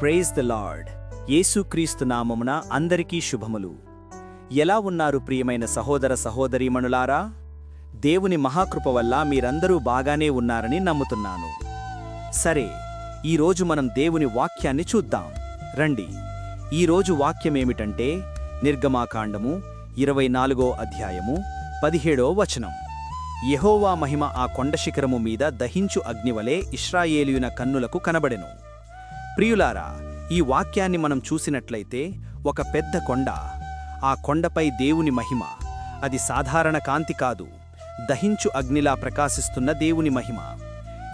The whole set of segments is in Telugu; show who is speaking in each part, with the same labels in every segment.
Speaker 1: Praise the lord. యేసుక్రీస్తు నామమున అందరికీ శుభములు. ఎలా ఉన్నారు ప్రియమైన సహోదర సహోదరీమణులారా? దేవుని మహాకృప వల్ల మీరందరూ బాగానే ఉన్నారని నమ్ముతున్నాను. సరే, ఈరోజు మనం దేవుని వాక్యాన్ని చూద్దాం రండి. ఈరోజు వాక్యమేమిటంటే నిర్గమాకాండము 24వ అధ్యాయము 17వ వచనం. యెహోవా మహిమ ఆ కొండశిఖరము మీద దహించు అగ్నివలే ఇశ్రాయేలీయున కన్నులకు కనబడెను. ప్రియులారా, ఈ వాక్యాన్ని మనం చూసినట్లయితే ఒక పెద్ద కొండ, ఆ కొండపై దేవుని మహిమ, అది సాధారణ కాంతి కాదు, దహించు అగ్నిలా ప్రకాశిస్తున్న దేవుని మహిమ.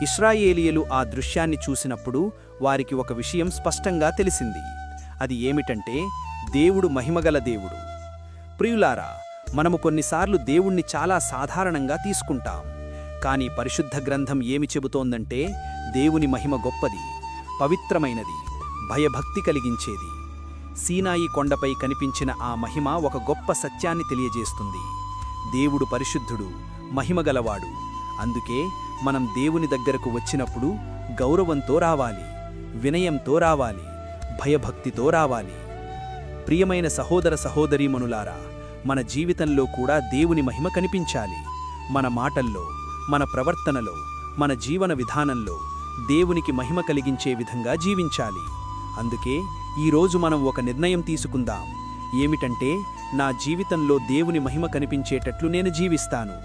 Speaker 1: ఇశ్రాయేలీయులు ఆ దృశ్యాన్ని చూసినప్పుడు వారికి ఒక విషయం స్పష్టంగా తెలిసింది. అది ఏమిటంటే దేవుడు మహిమగల దేవుడు. ప్రియులారా, మనము కొన్నిసార్లు దేవుణ్ణి చాలా సాధారణంగా తీసుకుంటాం. కానీ పరిశుద్ధ గ్రంథం ఏమి చెబుతోందంటే దేవుని మహిమ గొప్పది, పవిత్రమైనది, భయభక్తి కలిగించేది. సీనాయి కొండపై కనిపించిన ఆ మహిమ ఒక గొప్ప సత్యాన్ని తెలియజేస్తుంది. దేవుడు పరిశుద్ధుడు, మహిమగలవాడు. అందుకే మనం దేవుని దగ్గరకు వచ్చినప్పుడు గౌరవంతో రావాలి, వినయంతో రావాలి, భయభక్తితో రావాలి. ప్రియమైన సహోదర సహోదరీమణులారా, మన జీవితంలో కూడా దేవుని మహిమ కనిపించాలి. మన మాటల్లో, మన ప్రవర్తనలో, మన జీవన విధానంలో దేవునికి మహిమ కలిగించే విధంగా జీవించాలి. అందుకే ఈరోజు మనం ఒక నిర్ణయం తీసుకుందాం. ఏమిటంటే, నా జీవితంలో దేవుని మహిమ కనిపించేటట్లు నేను జీవిస్తాను.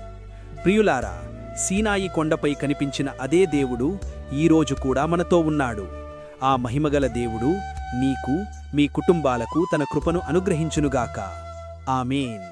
Speaker 1: ప్రియులారా, సీనాయి కొండపై కనిపించిన అదే దేవుడు ఈరోజు కూడా మనతో ఉన్నాడు. ఆ మహిమగల దేవుడు నీకు, మీ కుటుంబాలకు తన కృపను అనుగ్రహించునుగాక. ఆమేన్.